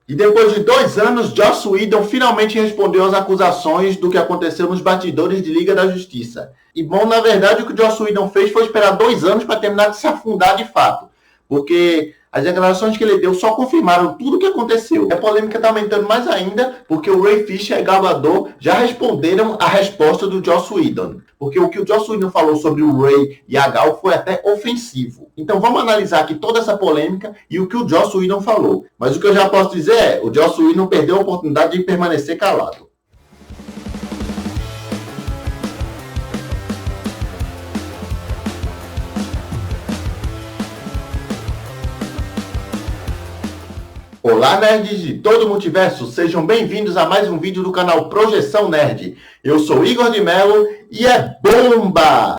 E depois de 2 anos, Joss Whedon finalmente respondeu às acusações do que aconteceu nos bastidores de Liga da Justiça. E bom, na verdade, o que o Joss Whedon fez foi esperar 2 anos para terminar de se afundar de fato. Porque as declarações que ele deu só confirmaram tudo o que aconteceu. A polêmica está aumentando mais ainda porque o Ray Fisher e Gal Gadot já responderam a resposta do Joss Whedon. Porque o que o Joss Whedon falou sobre o Ray e a Gal foi até ofensivo. Então vamos analisar aqui toda essa polêmica e o que o Joss Whedon falou. Mas o que eu já posso dizer é, o Joss Whedon perdeu a oportunidade de permanecer calado. Olá, nerds de todo o multiverso, sejam bem-vindos a mais um vídeo do canal Projeção Nerd. Eu sou Igor de Mello e é bomba!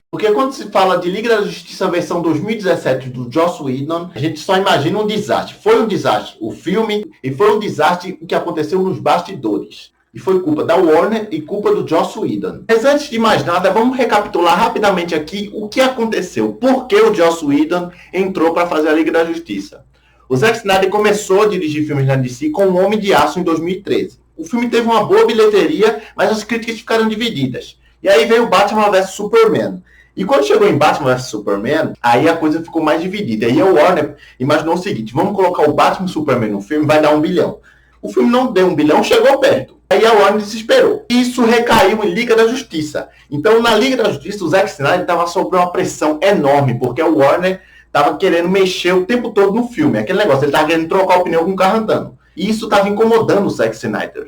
Porque quando se fala de Liga da Justiça versão 2017 do Joss Whedon, a gente só imagina um desastre. Foi um desastre o filme e foi um desastre o que aconteceu nos bastidores. E foi culpa da Warner e culpa do Joss Whedon. Mas antes de mais nada, vamos recapitular rapidamente aqui o que aconteceu. Por que o Joss Whedon entrou para fazer a Liga da Justiça? O Zack Snyder começou a dirigir filmes na DC com O Homem de Aço em 2013. O filme teve uma boa bilheteria, mas as críticas ficaram divididas. E aí veio Batman vs Superman. E quando chegou em Batman vs Superman, aí a coisa ficou mais dividida. E a Warner imaginou o seguinte, vamos colocar o Batman e Superman no filme, vai dar 1 bilhão. O filme não deu 1 bilhão, chegou perto. Aí a Warner desesperou. Isso recaiu em Liga da Justiça. Então na Liga da Justiça, o Zack Snyder estava sob uma pressão enorme, porque a Warner estava querendo mexer o tempo todo no filme. Aquele negócio, ele estava querendo trocar o pneu com o carro andando. E isso estava incomodando o Zack Snyder.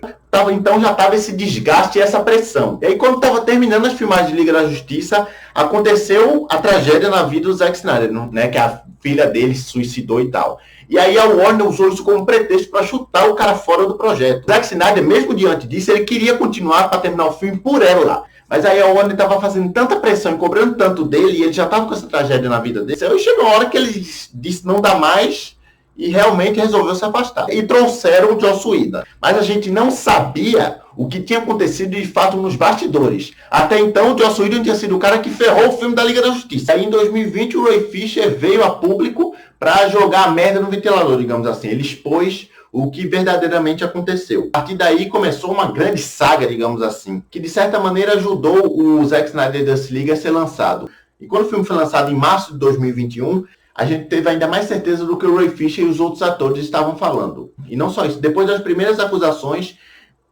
Então já estava esse desgaste e essa pressão. E aí quando estava terminando as filmagens de Liga da Justiça, aconteceu a tragédia na vida do Zack Snyder, né? Que a filha dele se suicidou e tal. E aí a Warner usou isso como pretexto para chutar o cara fora do projeto. O Zack Snyder, mesmo diante disso, ele queria continuar para terminar o filme por ela. Mas aí a Warner estava fazendo tanta pressão e cobrando tanto dele, e ele já estava com essa tragédia na vida dele. Aí chegou a hora que ele disse não dá mais e realmente resolveu se afastar. E trouxeram o Joss Whedon. Mas a gente não sabia o que tinha acontecido de fato nos bastidores. Até então o Joss Whedon tinha sido o cara que ferrou o filme da Liga da Justiça. Aí em 2020 o Ray Fisher veio a público para jogar a merda no ventilador, digamos assim. Ele expôs o que verdadeiramente aconteceu. A partir daí começou uma grande saga, digamos assim, que de certa maneira ajudou o Zack Snyder Justice League a ser lançado. E quando o filme foi lançado em março de 2021, a gente teve ainda mais certeza do que o Ray Fisher e os outros atores estavam falando. E não só isso, depois das primeiras acusações,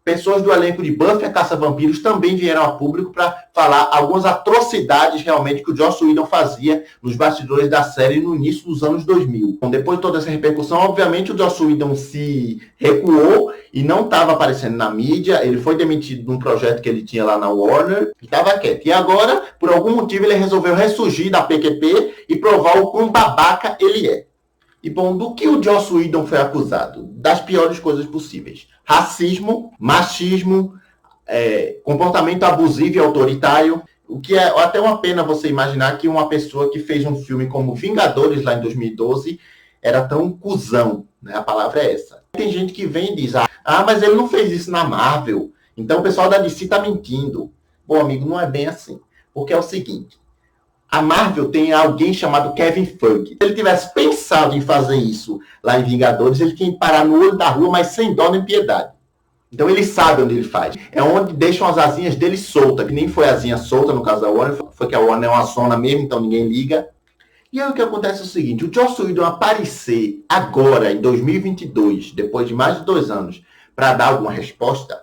pessoas do elenco de Buffy a Caça-Vampiros também vieram a público para falar algumas atrocidades realmente que o Joss Whedon fazia nos bastidores da série no início dos anos 2000. Então, depois de toda essa repercussão, obviamente o Joss Whedon se recuou e não estava aparecendo na mídia. Ele foi demitido de um projeto que ele tinha lá na Warner e estava quieto. E agora, por algum motivo, ele resolveu ressurgir da PQP e provar o quão babaca ele é. E bom, do que o Joss Whedon foi acusado? Das piores coisas possíveis. Racismo, machismo, comportamento abusivo e autoritário. O que é até uma pena você imaginar que uma pessoa que fez um filme como Vingadores lá em 2012 era tão cuzão, né? A palavra é essa. Tem gente que vem e diz, mas ele não fez isso na Marvel. Então o pessoal da DC tá mentindo. Bom, amigo, não é bem assim. Porque é o seguinte, a Marvel tem alguém chamado Kevin Feige. Se ele tivesse pensado em fazer isso lá em Vingadores, ele tinha que parar no olho da rua, mas sem dó nem piedade. Então ele sabe onde ele faz. É onde deixam as asinhas dele soltas, que nem foi asinha solta no caso da Warner, foi que a Warner é uma zona mesmo, então ninguém liga. E aí o que acontece é o seguinte, o Joss Whedon aparecer agora, em 2022, depois de mais de 2 anos, para dar alguma resposta,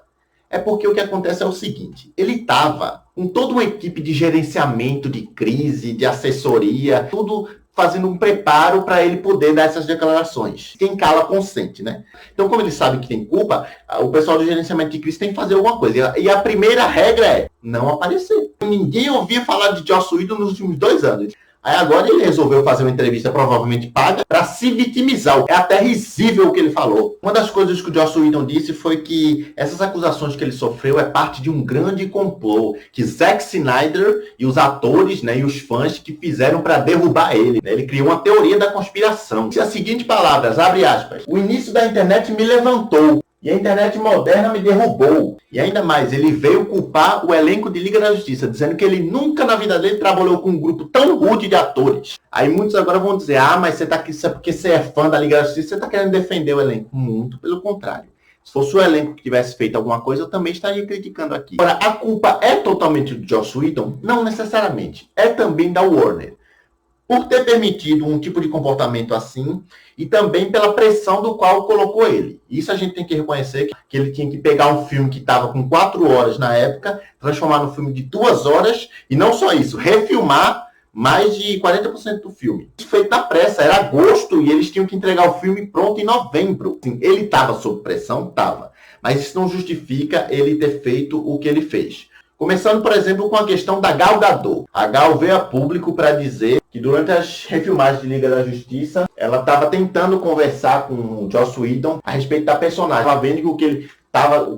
é porque o que acontece é o seguinte, ele estava com toda uma equipe de gerenciamento, de crise, de assessoria, tudo fazendo um preparo para ele poder dar essas declarações. Quem cala consente, né? Então, como ele sabe que tem culpa, o pessoal do gerenciamento de crise tem que fazer alguma coisa. E a primeira regra é não aparecer. Ninguém ouvia falar de Joss Whedon nos últimos 2 anos. Aí agora ele resolveu fazer uma entrevista provavelmente paga para se vitimizar. É até risível o que ele falou. Uma das coisas que o Joss Whedon disse foi que essas acusações que ele sofreu é parte de um grande complô que Zack Snyder e os atores, né, e os fãs que fizeram para derrubar ele. Né? Ele criou uma teoria da conspiração. E as seguintes palavras, abre aspas, o início da internet me levantou. E a internet moderna me derrubou. E ainda mais, ele veio culpar o elenco de Liga da Justiça, dizendo que ele nunca na vida dele trabalhou com um grupo tão rude de atores. Aí muitos agora vão dizer, mas você tá aqui só porque você é fã da Liga da Justiça, você tá querendo defender o elenco. Muito pelo contrário. Se fosse o elenco que tivesse feito alguma coisa, eu também estaria criticando aqui. Agora, a culpa é totalmente do Joss Whedon? Não necessariamente. É também da Warner, por ter permitido um tipo de comportamento assim e também pela pressão do qual colocou ele. Isso a gente tem que reconhecer, que ele tinha que pegar um filme que estava com 4 horas na época, transformar num filme de 2 horas e não só isso, refilmar mais de 40% do filme. Isso feito na pressa, era agosto e eles tinham que entregar o filme pronto em novembro. Sim, ele estava sob pressão? Estava. Mas isso não justifica ele ter feito o que ele fez. Começando, por exemplo, com a questão da Gal Gadot. A Gal veio a público para dizer que durante as refilmagens de Liga da Justiça, ela estava tentando conversar com o Joss Whedon a respeito da personagem. Ela vendo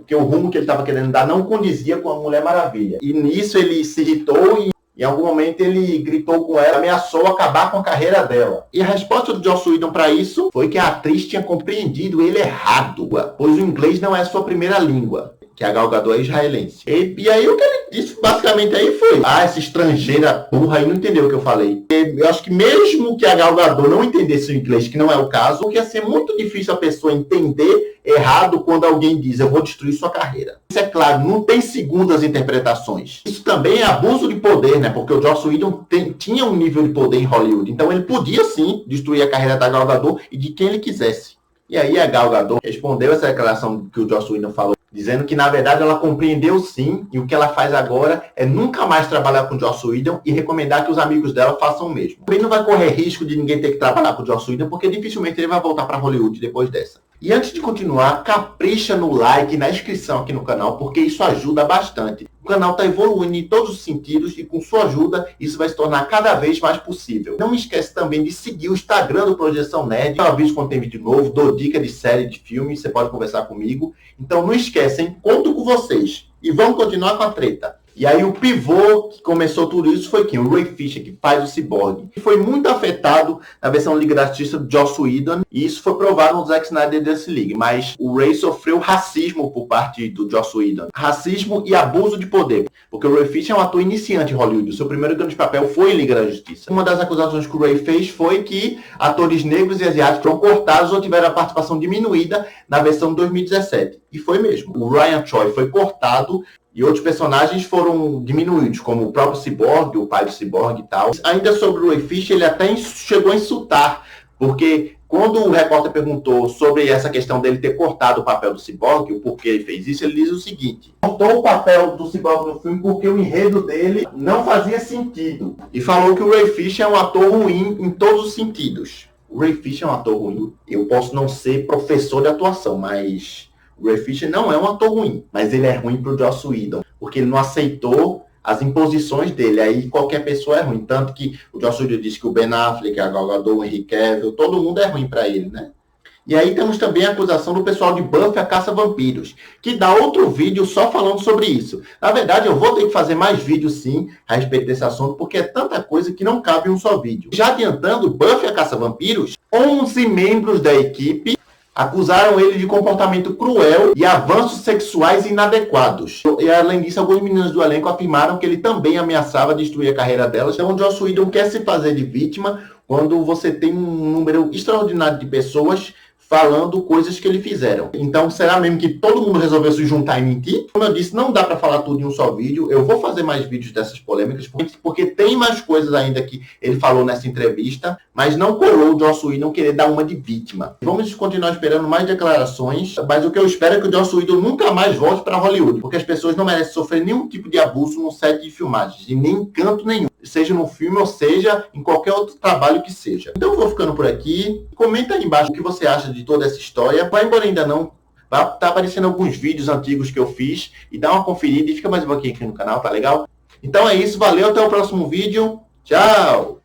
que o rumo que ele estava querendo dar não condizia com a Mulher Maravilha. E nisso ele se irritou e em algum momento ele gritou com ela, ameaçou acabar com a carreira dela. E a resposta do Joss Whedon para isso foi que a atriz tinha compreendido ele errado, pois o inglês não é a sua primeira língua, que a Gal Gadot é israelense. E aí o que ele disse basicamente aí foi, essa estrangeira burra aí não entendeu o que eu falei. Eu acho que mesmo que a Gal Gadot não entendesse o inglês, que não é o caso, porque ia ser muito difícil a pessoa entender errado quando alguém diz, eu vou destruir sua carreira. Isso é claro, não tem segundas interpretações. Isso também é abuso de poder, né? Porque o Joss Whedon tinha um nível de poder em Hollywood, então ele podia sim destruir a carreira da Gal Gadot e de quem ele quisesse. E aí a Gal Gadot respondeu essa declaração que o Joss Whedon falou, dizendo que, na verdade, ela compreendeu sim, e o que ela faz agora é nunca mais trabalhar com o Joss Whedon e recomendar que os amigos dela façam o mesmo. Também não vai correr risco de ninguém ter que trabalhar com o Joss Whedon, porque dificilmente ele vai voltar para Hollywood depois dessa. E antes de continuar, capricha no like e na inscrição aqui no canal, porque isso ajuda bastante. O canal está evoluindo em todos os sentidos e com sua ajuda isso vai se tornar cada vez mais possível. Não esquece também de seguir o Instagram do Projeção Nerd. Eu aviso quando tem vídeo novo, dou dica de série, de filme, você pode conversar comigo. Então não esquecem, conto com vocês. E vamos continuar com a treta. E aí o pivô que começou tudo isso foi quem? O Ray Fisher, que faz o Cyborg. Foi muito afetado na versão Liga da Justiça do Joss Whedon, e isso foi provado no Zack Snyder Justice League. Mas o Ray sofreu racismo por parte do Joss Whedon. Racismo e abuso de poder. Porque o Ray Fisher é um ator iniciante em Hollywood. O seu primeiro grande papel foi em Liga da Justiça. Uma das acusações que o Ray fez foi que atores negros e asiáticos foram cortados ou tiveram a participação diminuída na versão de 2017. E foi mesmo. O Ryan Choi foi cortado e outros personagens foram diminuídos, como o próprio Cyborg, o pai do Cyborg e tal. Ainda sobre o Ray Fisher, ele até chegou a insultar, porque quando o repórter perguntou sobre essa questão dele ter cortado o papel do Cyborg, o porquê ele fez isso, ele diz o seguinte: cortou o papel do Cyborg no filme porque o enredo dele não fazia sentido. E falou que o Ray Fisher é um ator ruim em todos os sentidos. O Ray Fisher é um ator ruim. Eu posso não ser professor de atuação, mas o Ray Fisher não é um ator ruim, mas ele é ruim pro Joss Whedon, porque ele não aceitou as imposições dele. Aí qualquer pessoa é ruim. Tanto que o Joss Whedon disse que o Ben Affleck, a Gal Gadot, o Henry Cavill, todo mundo é ruim para ele, né? E aí temos também a acusação do pessoal de Buffy a Caça-Vampiros, que dá outro vídeo só falando sobre isso. Na verdade, eu vou ter que fazer mais vídeos sim a respeito desse assunto, porque é tanta coisa que não cabe em um só vídeo. Já adiantando, Buffy a Caça-Vampiros, 11 membros da equipe acusaram ele de comportamento cruel e avanços sexuais inadequados. E além disso, alguns meninos do elenco afirmaram que ele também ameaçava destruir a carreira delas. Então o Joss Whedon quer se fazer de vítima quando você tem um número extraordinário de pessoas falando coisas que ele fizeram. Então, será mesmo que todo mundo resolveu se juntar e mentir? Como eu disse, não dá para falar tudo em um só vídeo. Eu vou fazer mais vídeos dessas polêmicas, porque tem mais coisas ainda que ele falou nessa entrevista, mas não colou o Joss Whedon querer dar uma de vítima. Vamos continuar esperando mais declarações, mas o que eu espero é que o Joss Whedon nunca mais volte para Hollywood, porque as pessoas não merecem sofrer nenhum tipo de abuso no set de filmagens, e nem canto nenhum, seja no filme ou seja em qualquer outro trabalho que seja. Então eu vou ficando por aqui. Comenta aí embaixo o que você acha de toda essa história. Vai embora ainda não. Vai estar aparecendo alguns vídeos antigos que eu fiz e dá uma conferida e fica mais um pouquinho aqui no canal, tá legal? Então é isso, valeu, até o próximo vídeo. Tchau!